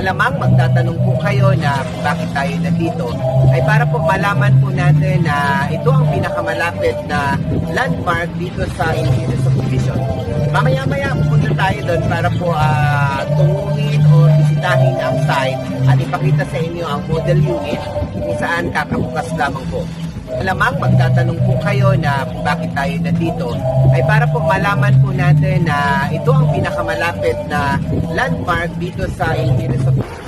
Lamang magtatanong po kayo na kung bakit tayo nandito ay para po malaman po natin na ito ang pinakamalapit na landmark dito sa Interior Subdivision. Mamaya-maya pupunta tayo doon para po tungungin o bisitahin ang site at ipakita sa inyo ang model unit kung saan kakabukas lamang po. Lamang magtatanong po kayo na kung bakit tayo nandito ay para po malaman po natin na ito ang pinakamalapit na landmark dito sa Interior Subdivision.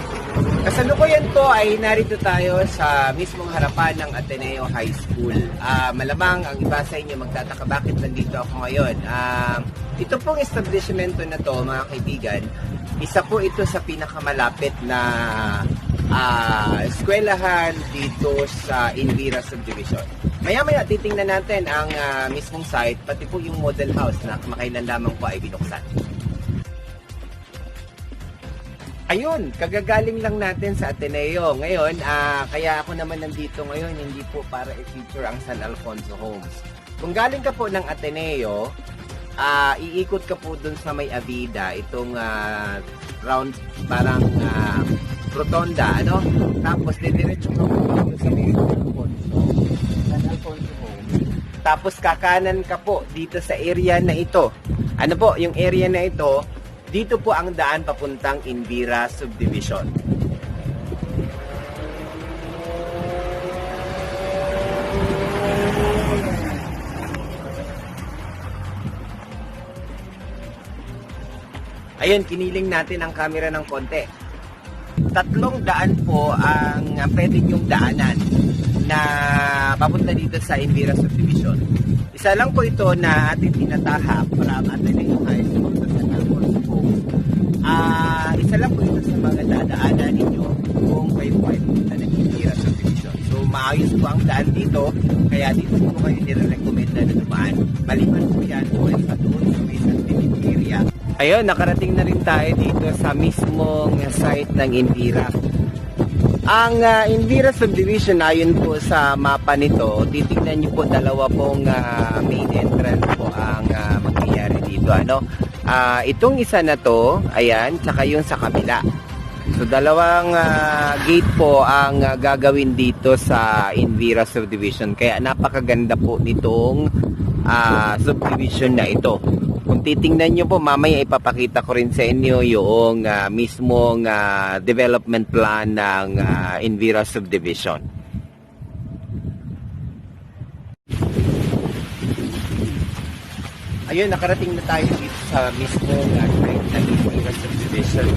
Kasalukuyan po ay narito tayo sa mismong harapan ng Ateneo High School. Malamang ang iba sa inyo magtataka bakit nandito ako ngayon. Ito pong establishmento na to, mga kaibigan, isa po ito sa pinakamalapit na eskwelahan dito sa Invira Subdivision. Maya-maya titingnan natin ang mismong site, pati po yung model house na kamakailan lamang po ay binuksan. Ayun, kagagaling lang natin sa Ateneo. Ngayon, kaya ako naman nandito ngayon, hindi po para i-feature ang San Alfonso Homes. Kung galing ka po ng Ateneo, iikot ka po dun sa may Avida, itong round, parang rotonda, ano? Tapos, didiretso ka po dito sa may San Alfonso Homes. Tapos, kakanan ka po dito sa area na ito. Ano po, yung area na ito, dito po ang daan papuntang Invira Subdivision. Ayun, kiniling natin ang camera ng konti. 3 daan po ang pwede niyong daanan na papunta dito sa Invira Subdivision. Isa lang po ito na ating tinatahak from Ateneo High School to San Alfonso Homes. Isa lang po ito sa mga dadaanan ninyo kung kayo po ay pupunta ng Invira Subdivision. So, maayos po ang daan dito, kaya dito po kayo nire-recommend na dumaan. Maliban po yan po sa doon sa may San Felipe area. Ayun, nakarating na rin tayo dito sa mismong site ng Invira. Ang Invira Subdivision, ayon po sa mapa nito, titignan niyo po dalawa pong main entrance po ang mangyayari dito. Ano? Itong isa na to, ayan, tsaka yung sa kabila. So, dalawang gate po ang gagawin dito sa Invira Subdivision. Kaya napakaganda po nitong subdivision na ito. Kung titingnan nyo po, mamaya ipapakita ko rin sa inyo yung mismong development plan ng Invira Subdivision. Ayun, nakarating na tayo dito sa mismong site ng Invira Subdivision.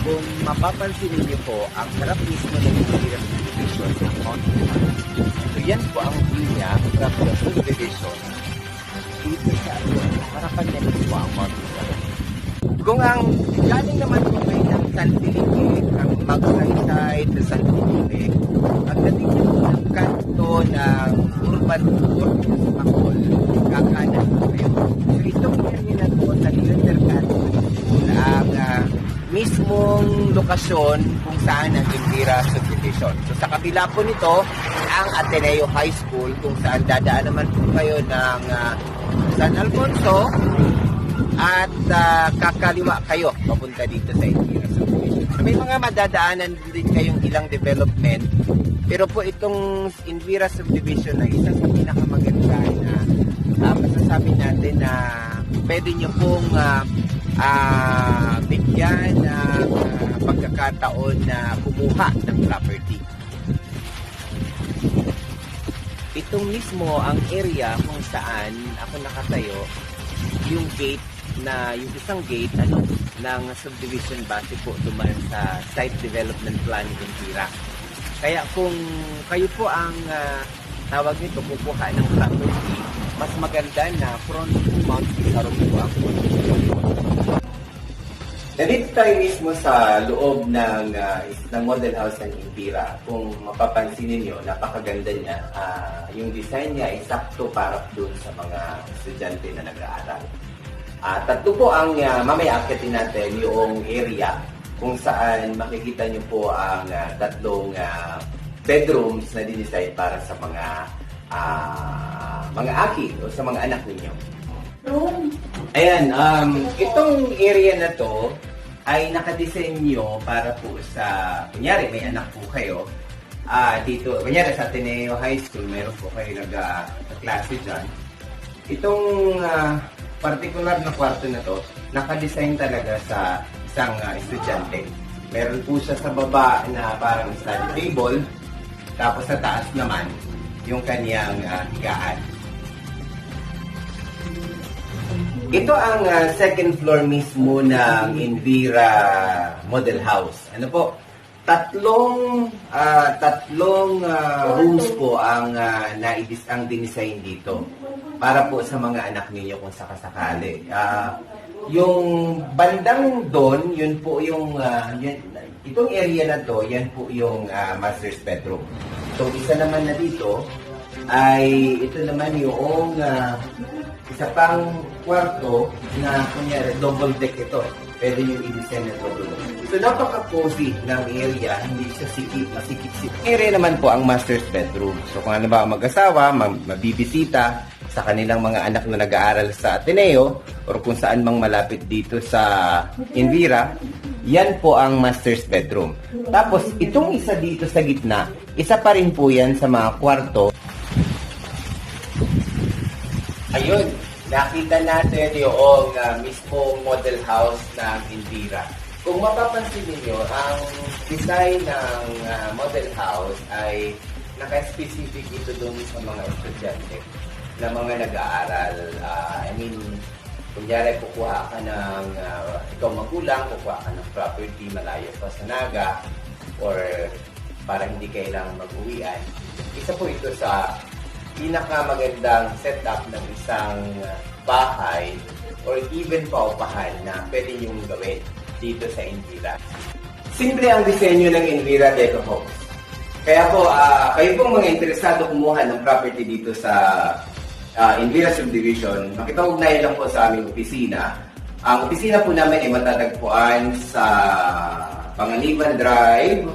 Kung mapapansin niyo po, ang harap mismo ng Invira Subdivision ang mountain. So yan po ang view niya from the subdivision. Dito sa harapan niya mismo ang mountain. Kung ang galing naman po kayo ng San Felipe, ang Magsaysay sa San Felipe, ang dating niyo po ng kanto ng urban Bacol, kakanan po kayo. So itong area na po sa Intercanto ang mismong lokasyon kung saan ang Invira Subdivision. So sa kabila po nito, ang Ateneo High School kung saan dadaan naman po kayo ng San Alfonso at kakaliwa kayo papunta dito sa Invira Subdivision. So may mga madadaanan din kayong ilang development, pero po itong Invira Subdivision na isa sa pinakamaganda na masasabi natin na pwede nyo pong bigyan ng pagkakataon na kumuha ng property. Itong mismo ang area kung saan ako nakatayo, yung gate na yung isang gate ng subdivision base po duman sa site development plan ng Invira. Kaya kung kayo po ang tawag nito kukuha ng property, mas maganda na front to mount sa room po ang Nandito tayo mismo sa loob ng model house ng Invira. Kung mapapansin niyo, napakaganda niya. Yung design niya ay sakto para doon sa mga estudyante na nag-aaral. 3 po ang mamaya akitin natin yung area kung saan makikita niyo po ang 3 bedrooms na dinesign para sa mga aki o sa mga anak ninyo. Ayan, itong area na to ay nakadesenyo para po sa, kunyari may anak po kayo, dito, kunyari sa Ateneo High School, meron po kayo nag-klase dyan. Itong particular na kwarto na to, nakadesign talaga sa isang estudyante. Meron po siya sa baba na parang study table, tapos sa taas naman, yung kaniyang higaan. Ito ang second floor mismo ng Envira Model House. Ano po? Tatlong rooms po ang dinisign dito para po sa mga anak ninyo kung sakasakali. Yung bandang doon, yun po yung itong area na to, yan po yung master's bedroom. So isa naman na dito ay ito naman yung isa pang kwarto na kunyari double deck ito. Pwede yung i-design na ito doon. So napaka-cozy ng area, hindi siya masikip-sikip. Area naman po ang master's bedroom. So kung ano ba ang mag-asawa, mabibisita sa kanilang mga anak na nag-aaral sa Ateneo or kung saan mang malapit dito sa Envira, yan po ang master's bedroom. Tapos itong isa dito sa gitna, isa pa rin po yan sa mga kwarto. Ayun, nakita natin yung mismong model house ng Envira. Kung mapapansin niyo, ang design ng model house ay naka-specific ito doon sa mga estudyante na mga nag-aaral. Kunyari, kukuha ka ng, ikaw magulang, kukuha ka ng property malayo pa sa Naga or para hindi kailangang mag-uwian. Isa po ito sa pinakamagandang setup ng isang bahay or even paupahan na pwede niyong gawin dito sa Envira. Simple ang disenyo ng Envira Deco Homes. Kaya po, kayo pong mga interesado kumuha ng property dito sa Envira Subdivision, makipag-ugnayan lang po sa aming opisina. Ang opisina po namin ay matatagpuan sa Panganiban Drive,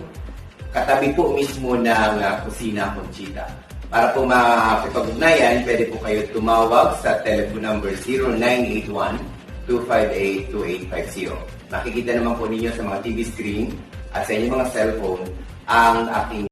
katabi po mismo ng Kusina Conchita. Para po makipag-ugnayan, pwede po kayo tumawag sa telephone number 0981-258-2850. Makikita naman po ninyo sa mga TV screen at sa inyong mga cellphone ang aking